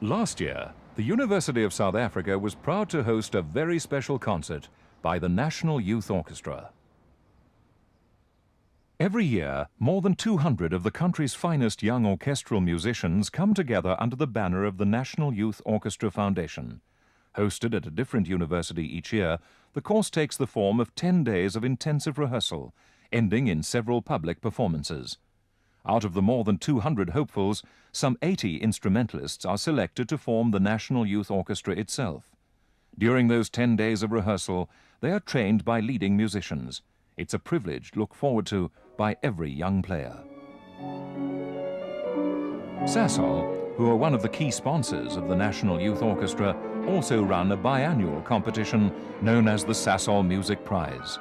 Last year, the University of South Africa was proud to host a very special concert by the National Youth Orchestra. Every year, more than 200 of the country's finest young orchestral musicians come together under the banner of the National Youth Orchestra Foundation. Hosted at a different university each year, the course takes the form of 10 days of intensive rehearsal, ending in several public performances. Out of the more than 200 hopefuls, some 80 instrumentalists are selected to form the National Youth Orchestra itself. During those 10 days of rehearsal, they are trained by leading musicians. It's a privilege to look forward to by every young player. Sasol, who are one of the key sponsors of the National Youth Orchestra, also run a biannual competition known as the Sasol Music Prize.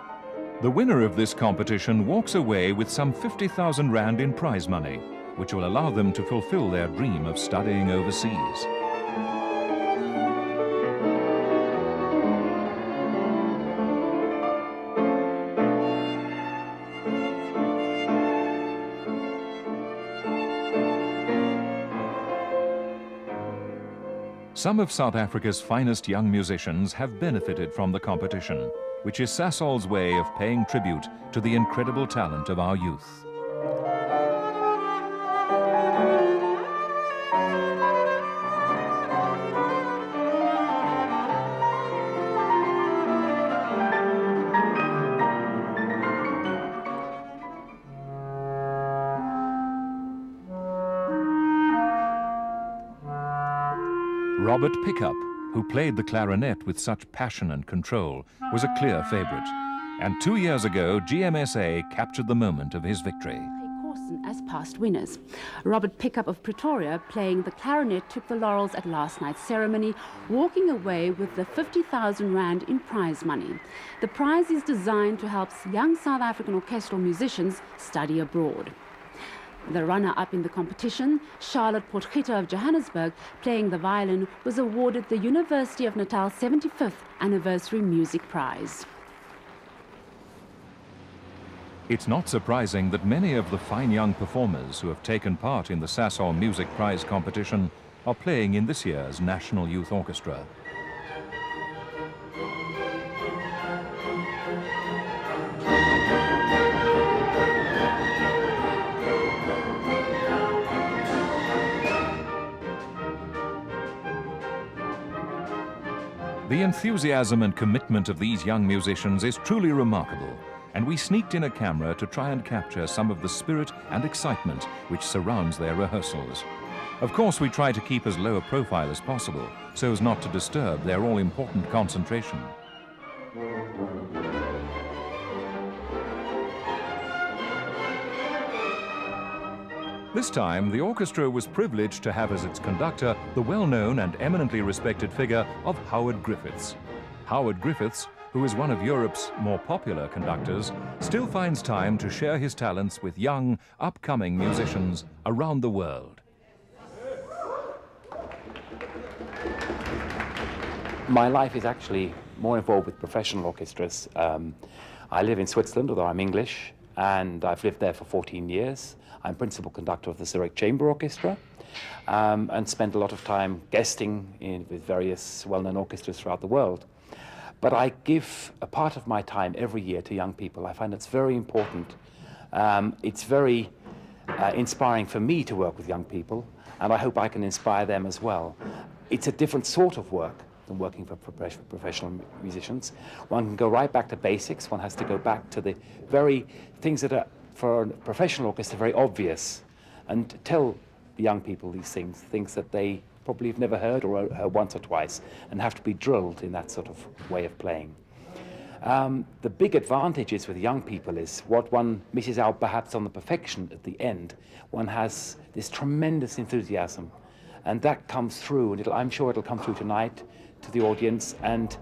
The winner of this competition walks away with some 50,000 rand in prize money, which will allow them to fulfill their dream of studying overseas. Some of South Africa's finest young musicians have benefited from the competition, which is Sasol's way of paying tribute to the incredible talent of our youth. Robert Pickup, who played the clarinet with such passion and control, was a clear favorite. And 2 years ago, GMSA captured the moment of his victory. As past winners. Robert Pickup of Pretoria, playing the clarinet, took the laurels at last night's ceremony, walking away with the 50,000 rand in prize money. The prize is designed to help young South African orchestral musicians study abroad. The runner-up in the competition, Charlotte Potgieter of Johannesburg, playing the violin, was awarded the University of Natal's 75th Anniversary Music Prize. It's not surprising that many of the fine young performers who have taken part in the Sasol Music Prize competition are playing in this year's National Youth Orchestra. The enthusiasm and commitment of these young musicians is truly remarkable, and we sneaked in a camera to try and capture some of the spirit and excitement which surrounds their rehearsals. Of course, we try to keep as low a profile as possible, so as not to disturb their all-important concentration. This time, the orchestra was privileged to have as its conductor the well-known and eminently respected figure of Howard Griffiths. Howard Griffiths, who is one of Europe's more popular conductors, still finds time to share his talents with young, upcoming musicians around the world. My life is actually more involved with professional orchestras. I live in Switzerland, although I'm English, and I've lived there for 14 years. I'm principal conductor of the Zurich Chamber Orchestra, and spent a lot of time guesting with various well-known orchestras throughout the world. But I give a part of my time every year to young people. I find it's very important. It's very inspiring for me to work with young people, and I hope I can inspire them as well. It's a different sort of work than working for professional musicians. One can go right back to basics. One has to go back to the very things that are, for a professional orchestra, very obvious, and tell the young people these things that they probably have never heard or heard once or twice, and have to be drilled in that sort of way of playing. The big advantages with young people is what one misses out perhaps on the perfection at the end. One has this tremendous enthusiasm, and that comes through, and I'm sure it'll come through tonight to the audience, and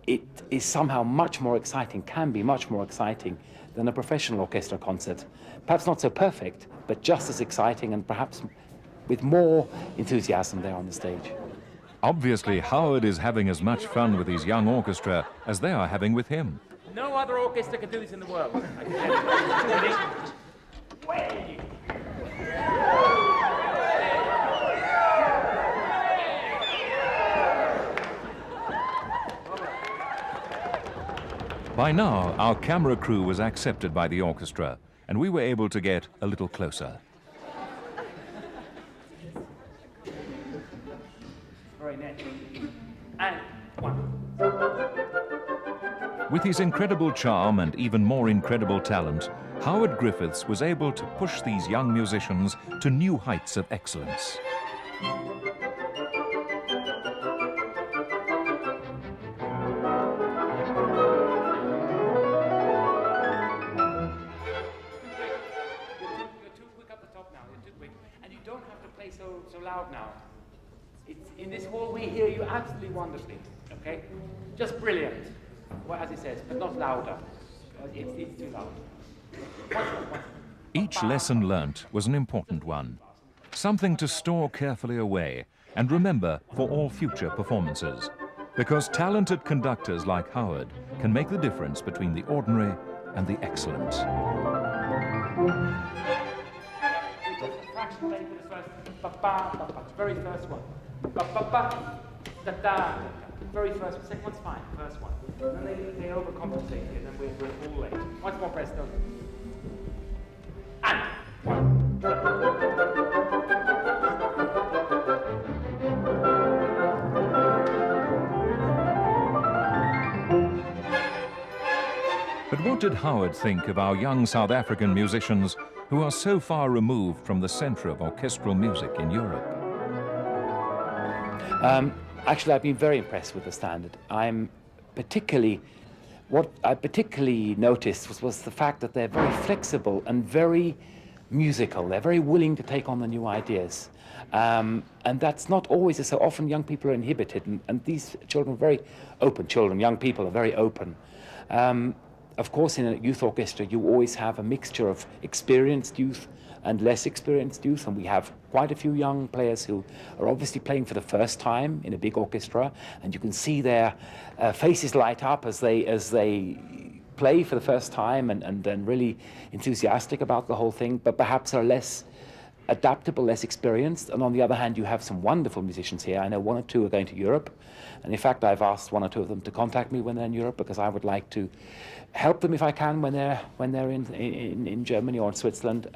it is somehow much more exciting, can be much more exciting than a professional orchestra concert. Perhaps not so perfect, but just as exciting, and perhaps with more enthusiasm there on the stage. Obviously, Howard is having as much fun with his young orchestra as they are having with him. No other orchestra can do this in the world. I can tell you. Way! By now, our camera crew was accepted by the orchestra, and we were able to get a little closer. Very neat. And one. With his incredible charm and even more incredible talent, Howard Griffiths was able to push these young musicians to new heights of excellence. So loud now. It's, in this hall we hear you absolutely wonderfully, okay? Just brilliant, well, as he says, but not louder. It's too loud. Once more. Each lesson learnt was an important one, something to store carefully away and remember for all future performances, because talented conductors like Howard can make the difference between the ordinary and the excellent. Very first one. Da-da. Very first one. Second one's fine. First one. And then they overcompensate here, and then we're all late. Once more, presto. And one. But what did Howard think of our young South African musicians who are so far removed from the centre of orchestral music in Europe? Actually, I've been very impressed with the standard. What I particularly noticed was the fact that they're very flexible and very musical. They're very willing to take on the new ideas. And that's not always so often. Young people are inhibited, and these children are very open. Young people are very open. Of course, in a youth orchestra, you always have a mixture of experienced youth and less experienced youth, and we have quite a few young players who are obviously playing for the first time in a big orchestra, and you can see their faces light up as they play for the first time and really enthusiastic about the whole thing, but perhaps are less adaptable, less experienced. And on the other hand, you have some wonderful musicians here. I know one or two are going to Europe, and in fact I've asked one or two of them to contact me when they're in Europe, because I would like to help them if I can when they're in Germany or in Switzerland.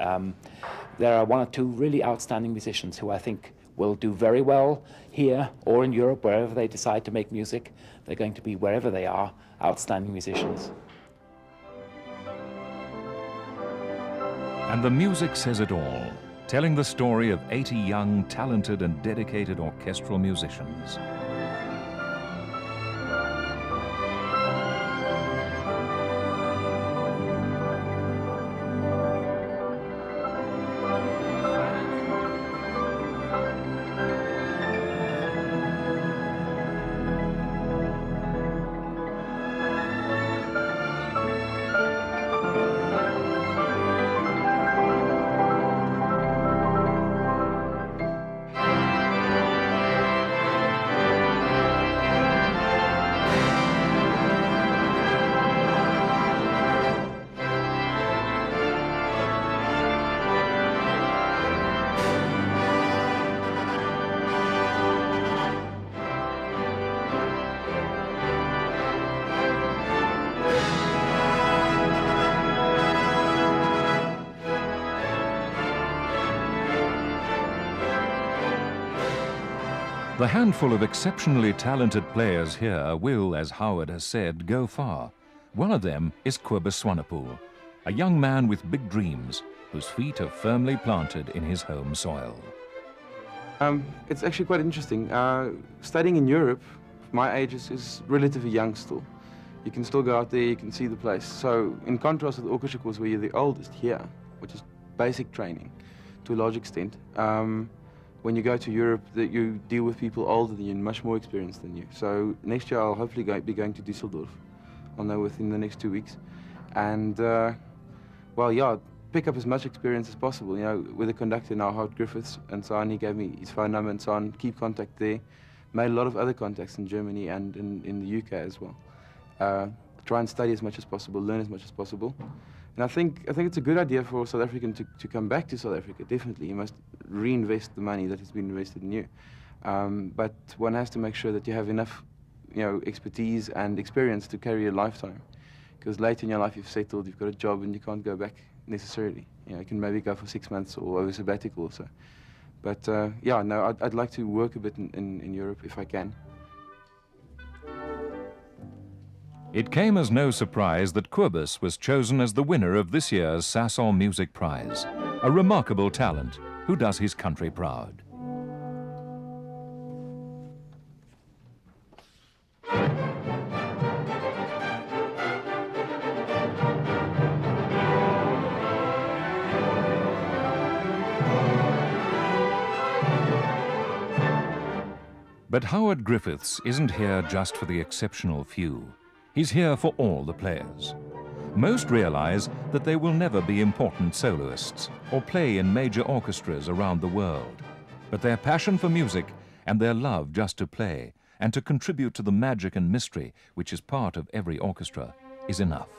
There are one or two really outstanding musicians who I think will do very well here or in Europe, wherever they decide to make music. They're going to be, wherever they are, outstanding musicians. And the music says it all, telling the story of 80 young, talented and dedicated orchestral musicians. The handful of exceptionally talented players here will, as Howard has said, go far. One of them is Cobus Swanepoel, a young man with big dreams, whose feet are firmly planted in his home soil. It's actually quite interesting. Studying in Europe, my age is relatively young still. You can still go out there, you can see the place. So in contrast with the orchestra course where you're the oldest here, which is basic training to a large extent, when you go to Europe, that you deal with people older than you and much more experienced than you. So next year I'll hopefully be going to Düsseldorf. I'll know within the next 2 weeks. And well, yeah, pick up as much experience as possible. You know, with the conductor now, Howard Griffiths, and so on, he gave me his phone number and so on, keep contact there. Made a lot of other contacts in Germany and in the UK as well. Try and study as much as possible, learn as much as possible. And I think it's a good idea for South African to come back to South Africa, definitely. You must reinvest the money that has been invested in you. But one has to make sure that you have enough, you know, expertise and experience to carry a lifetime. because later in your life you've settled, you've got a job, and you can't go back necessarily. You can maybe go for 6 months or over sabbatical or so. But yeah, no, I'd like to work a bit in Europe if I can. It came as no surprise that Griffiths was chosen as the winner of this year's Sasol Music Prize, a remarkable talent who does his country proud. But Howard Griffiths isn't here just for the exceptional few. He's here for all the players. Most realize that they will never be important soloists or play in major orchestras around the world. But their passion for music and their love just to play and to contribute to the magic and mystery which is part of every orchestra is enough.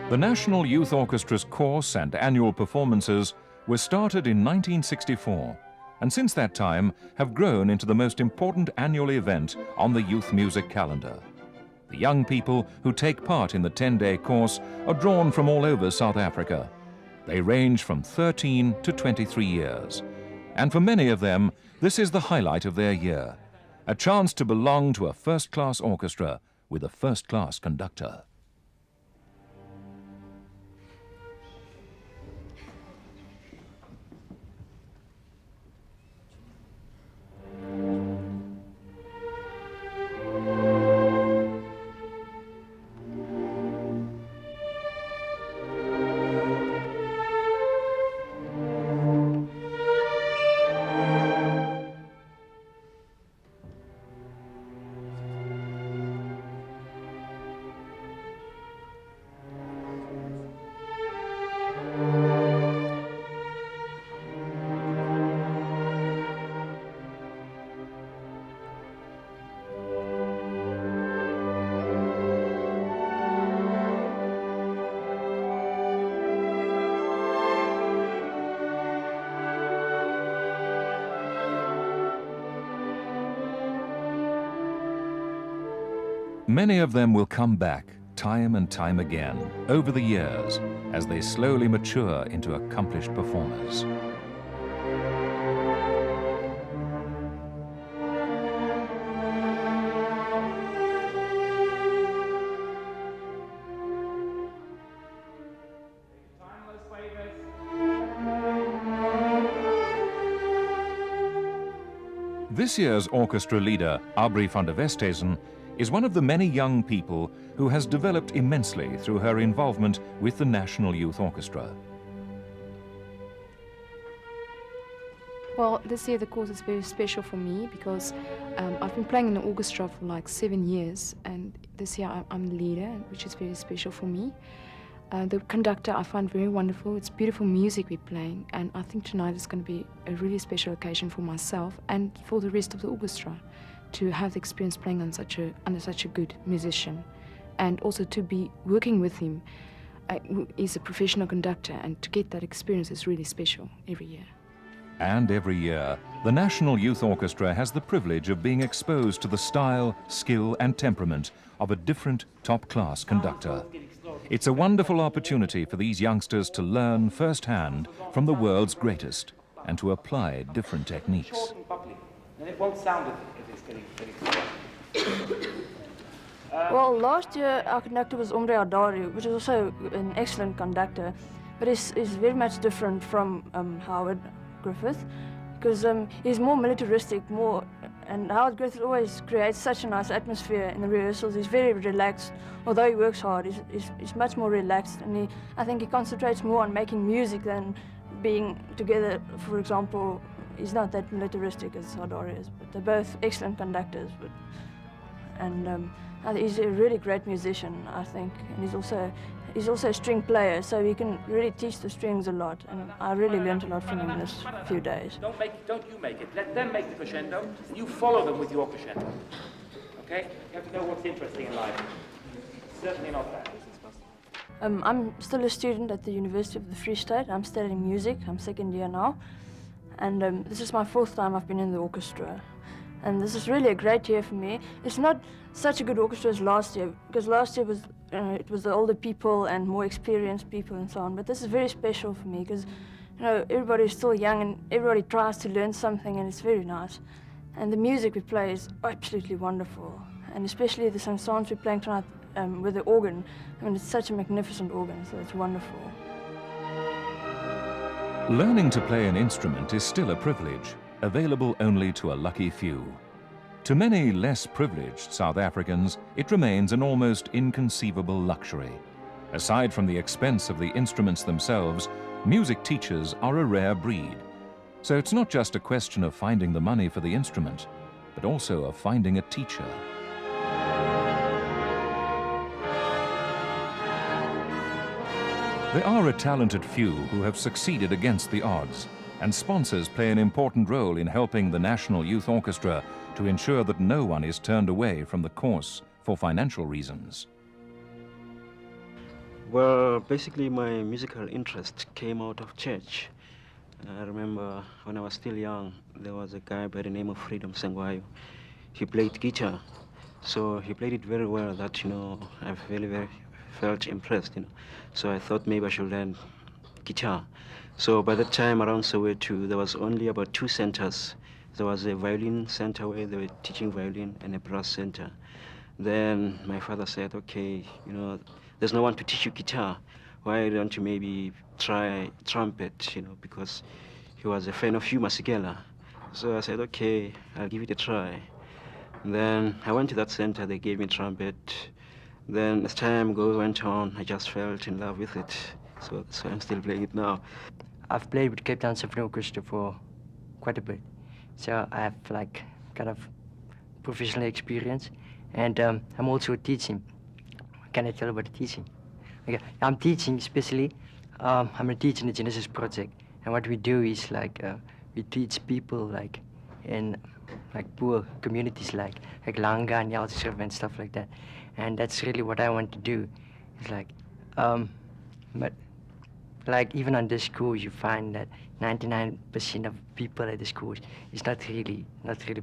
The National Youth Orchestra's course and annual performances were started in 1964, and since that time have grown into the most important annual event on the youth music calendar. The young people who take part in the 10-day course are drawn from all over South Africa. They range from 13 to 23 years, and for many of them, this is the highlight of their year, a chance to belong to a first-class orchestra with a first-class conductor. Many of them will come back time and time again over the years as they slowly mature into accomplished performers. This year's orchestra leader, Aubrey van der Westhuizen, is one of the many young people who has developed immensely through her involvement with the National Youth Orchestra. Well, this year the course is very special for me because I've been playing in the orchestra for like 7 years, and this year I'm the leader, which is very special for me. The conductor I find very wonderful. It's beautiful music we're playing, and I think tonight is going to be a really special occasion for myself and for the rest of the orchestra to have the experience playing under such a good musician, and also to be working with him. He's a professional conductor, and to get that experience is really special every year. And every year, the National Youth Orchestra has the privilege of being exposed to the style, skill and temperament of a different top-class conductor. It's a wonderful opportunity for these youngsters to learn firsthand from the world's greatest and to apply different techniques. Short and bubbly, and it won't sound if it's getting slow. Well, last year our conductor was Omri Adari, which is also an excellent conductor, but is very much different from Howard Griffith, because he's more militaristic, and Howard Griffith always creates such a nice atmosphere in the rehearsals. He's very relaxed, although he works hard. He's much more relaxed, and I think he concentrates more on making music than being together. For example, he's not that militaristic as Adari is, but they're both excellent conductors. and he's a really great musician, I think, and he's also a string player, so he can really teach the strings a lot, and I really learned a lot from him in this few days. Don't you make it. Let them make the crescendo. You follow them with your crescendo. Okay? You have to know what's interesting in life. Certainly not that. I'm still a student at the University of the Free State. I'm studying music. I'm second year now, and this is my 4th time I've been in the orchestra. And this is really a great year for me. It's not such a good orchestra as last year, because last year was it was the older people and more experienced people and so on. But this is very special for me because, you know, everybody's still young and everybody tries to learn something, and it's very nice. And the music we play is absolutely wonderful, and especially the songs we're playing tonight with the organ. I mean, it's such a magnificent organ, so it's wonderful. Learning to play an instrument is still a privilege, available only to a lucky few. To many less privileged South Africans, it remains an almost inconceivable luxury. Aside from the expense of the instruments themselves, music teachers are a rare breed. So it's not just a question of finding the money for the instrument, but also of finding a teacher. There are a talented few who have succeeded against the odds, and sponsors play an important role in helping the National Youth Orchestra to ensure that no one is turned away from the course for financial reasons. Well, basically my musical interest came out of church. I remember when I was still young, there was a guy by the name of Freedom Sengwayo. He played guitar, so he played it very well that, you know, I very felt impressed, you know. So I thought maybe I should learn guitar. So by that time around Soweto, there was only about 2 centers. There was a violin center where they were teaching violin and a brass center. Then my father said, okay, you know, there's no one to teach you guitar. Why don't you maybe try trumpet, you know, because he was a fan of Hugh Masekela. So I said, okay, I'll give it a try. And then I went to that center, they gave me trumpet. Then as time went on, I just fell in love with it. So I'm still playing it now. I've played with Cape Town Symphony Orchestra for quite a bit. So I have like kind of professional experience, and I'm also teaching. Can I tell about the teaching? Okay, I'm teaching especially. I'm a teacher in the Genesis project, and what we do is like we teach people like in like poor communities like Langa and Yalsirv and stuff like that, and that's really what I want to do. It's like, but like even on this course, you find that 99% of people at the schools is not really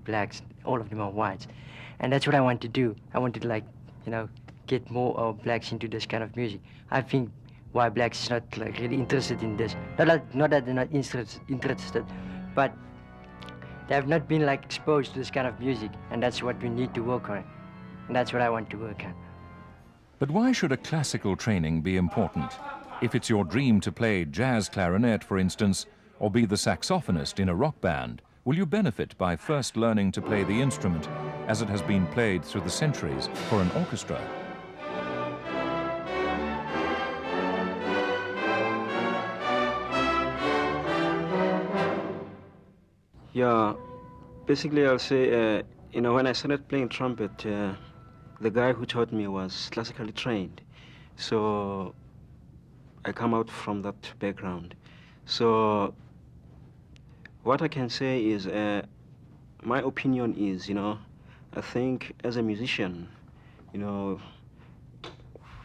blacks. All of them are whites, and that's what I want to do. I want to like, you know, get more blacks into this kind of music. I think why blacks is not like really interested in this. Not that they're not interested, but they have not been like exposed to this kind of music, and that's what we need to work on, and that's what I want to work on. But why should a classical training be important? If it's your dream to play jazz clarinet, for instance, or be the saxophonist in a rock band, will you benefit by first learning to play the instrument as it has been played through the centuries for an orchestra? Yeah, basically I'll say, you know, when I started playing trumpet, the guy who taught me was classically trained. So I come out from that background. So what I can say is, my opinion is, you know, I think as a musician, you know,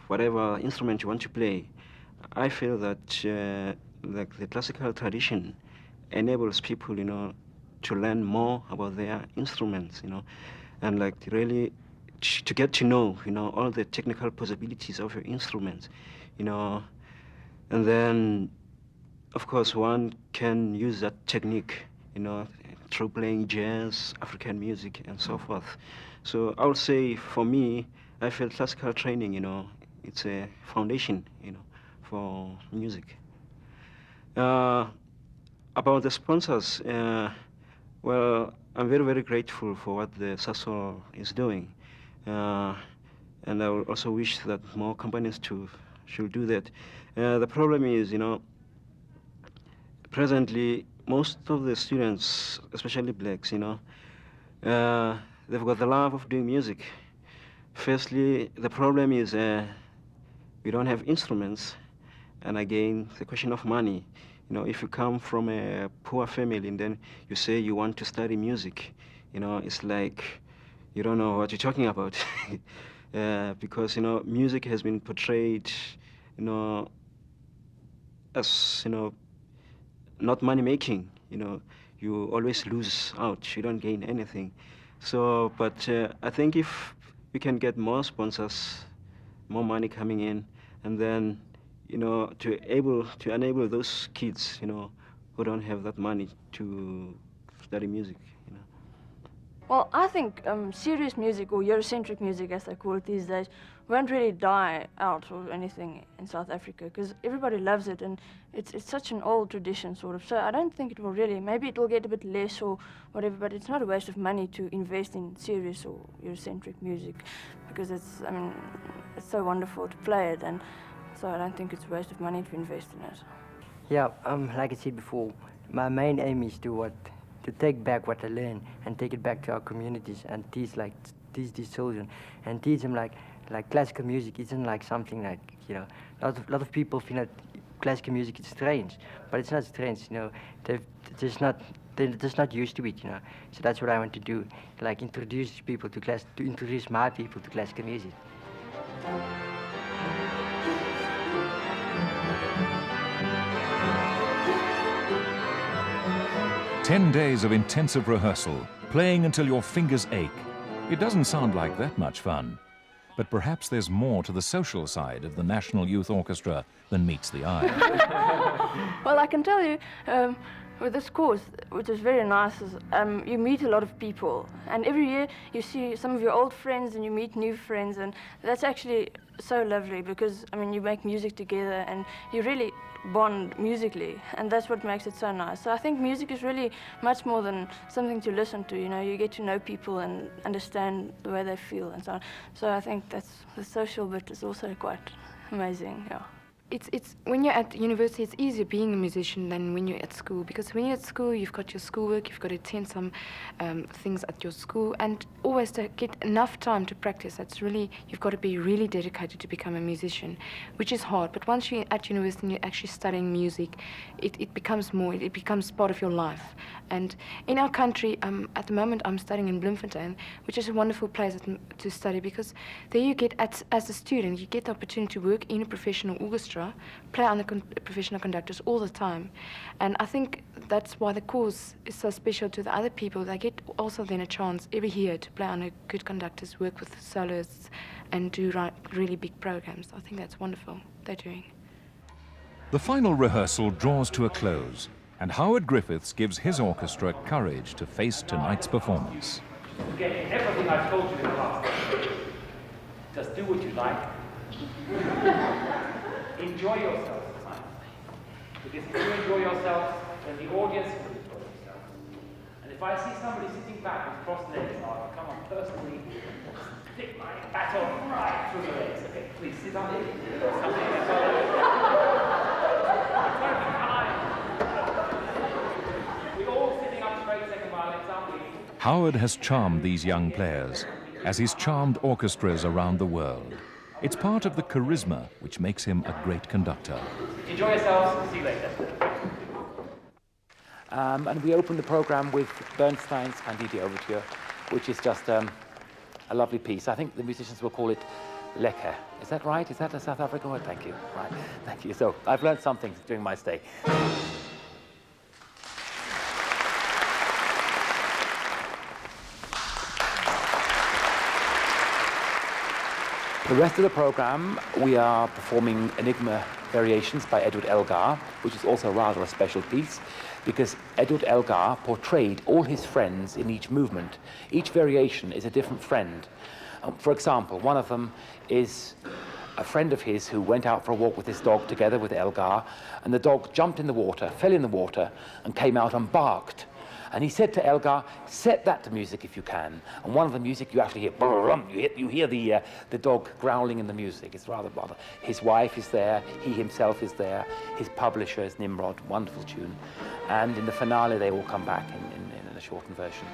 whatever instrument you want to play, I feel that like the classical tradition enables people, you know, to learn more about their instruments, you know, and like really to get to know, you know, all the technical possibilities of your instruments, you know, and then, of course, one can use that technique, you know, through playing jazz, African music, and so forth. So I would say, for me, I feel classical training, you know, it's a foundation, you know, for music. About the sponsors, well, I'm very grateful for what the Sasol is doing. And I will also wish that more companies should do that. The problem is, you know, presently, most of the students, especially blacks, you know, they've got the love of doing music, Firstly, the problem is we don't have instruments, and again, the question of money. You know, if you come from a poor family and then you say you want to study music, you know, it's like you don't know what you're talking about. Because, you know, music has been portrayed, you know, as, you know, not money-making. You know, you always lose out. You don't gain anything. So, but I think if we can get more sponsors, more money coming in, and then, you know, to enable those kids, you know, who don't have that money to study music, you know. Well, I think serious music, or Eurocentric music as they call it these days, won't really die out or anything in South Africa, because everybody loves it, and it's such an old tradition, sort of. So I don't think it will really, maybe it will get a bit less or whatever, but it's not a waste of money to invest in serious or Eurocentric music, because it's, I mean, it's so wonderful to play it, and so I don't think it's a waste of money to invest in it. Yeah, like I said before, my main aim is to take back what I learned and take it back to our communities and teach these children and teach them like classical music isn't like something like, you know, a lot of people feel that classical music is strange, but it's not strange, you know. They're just not used to it, you know. So that's what I want to do, like introduce my people to classical music. 10 days of intensive rehearsal, playing until your fingers ache. It doesn't sound like that much fun. But perhaps there's more to the social side of the National Youth Orchestra than meets the eye. Well, I can tell you, with this course, which is very nice, is you meet a lot of people. And every year you see some of your old friends and you meet new friends. And that's actually so lovely because, I mean, you make music together and you really bond musically. And that's what makes it so nice. So I think music is really much more than something to listen to. You know, you get to know people and understand the way they feel and so on. So I think that's the social bit is also quite amazing, yeah. It's when you're at university, it's easier being a musician than when you're at school, because when you're at school, you've got your schoolwork, you've got to attend some things at your school, and always to get enough time to practice. That's really, you've got to be really dedicated to become a musician, which is hard. But once you're at university and you're actually studying music, it becomes part of your life. And in our country, at the moment, I'm studying in Bloemfontein, which is a wonderful place to study, because there you get, as a student, you get the opportunity to work in a professional orchestra, play under professional conductors all the time. And I think that's why the course is so special to the other people. They get also then a chance every year to play under good conductors, work with soloists, and do really big programs. I think that's wonderful they're doing. The final rehearsal draws to a close, and Howard Griffiths gives his orchestra courage to face tonight's performance. Forget everything I've told you in the past. Just do what you like. Enjoy yourself tonight. Because if you enjoy yourself, then the audience will enjoy themselves. And if I see somebody sitting back with crossed legs, I'll come on personally, stick my baton right through the legs. Okay, please sit on it. Something that's all right. It's going to be kind. We're all sitting up straight second violins, aren't we? Howard has charmed these young players, as he's charmed orchestras around the world. It's part of the charisma which makes him a great conductor. Enjoy yourselves. See you later. And we open the program with Bernstein's Candide Overture, which is just a lovely piece. I think the musicians will call it lekker. Is that right? Is that a South African word? Thank you. Right. Thank you. So I've learned something during my stay. The rest of the program, we are performing Enigma Variations by Edward Elgar, which is also rather a special piece, because Edward Elgar portrayed all his friends in each movement. Each variation is a different friend. For example, one of them is a friend of his who went out for a walk with his dog together with Elgar, and the dog jumped in the water, fell in the water, and came out and barked. And he said to Elgar, set that to music if you can. And one of the music you actually hear, you hear the dog growling in the music. It's rather. His wife is there, he himself is there, his publisher is Nimrod, wonderful tune. And in the finale, they all come back in a shortened version.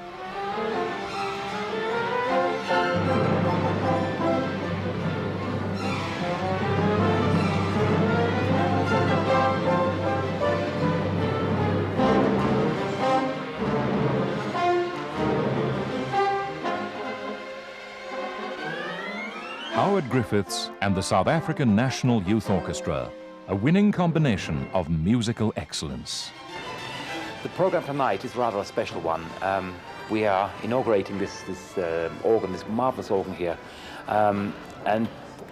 Howard Griffiths and the South African National Youth Orchestra, a winning combination of musical excellence. The program tonight is rather a special one. We are inaugurating this organ, this marvelous organ here, and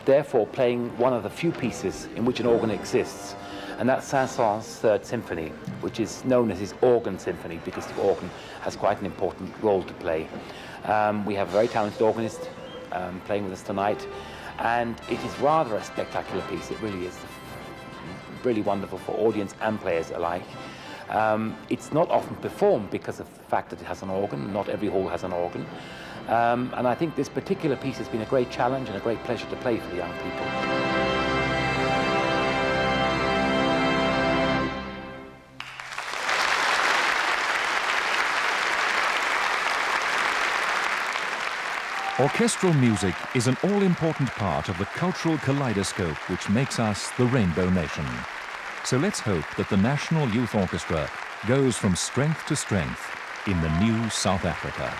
therefore playing one of the few pieces in which an organ exists, and that's Saint-Saëns' Third Symphony, which is known as his organ symphony because the organ has quite an important role to play. We have a very talented organist playing with us tonight, and it is rather a spectacular piece. It really is really wonderful for audience and players alike. It's not often performed because of the fact that it has an organ. Not every hall has an organ. And I think this particular piece has been a great challenge and a great pleasure to play for the young people. Orchestral music is an all-important part of the cultural kaleidoscope which makes us the Rainbow Nation. So let's hope that the National Youth Orchestra goes from strength to strength in the new South Africa.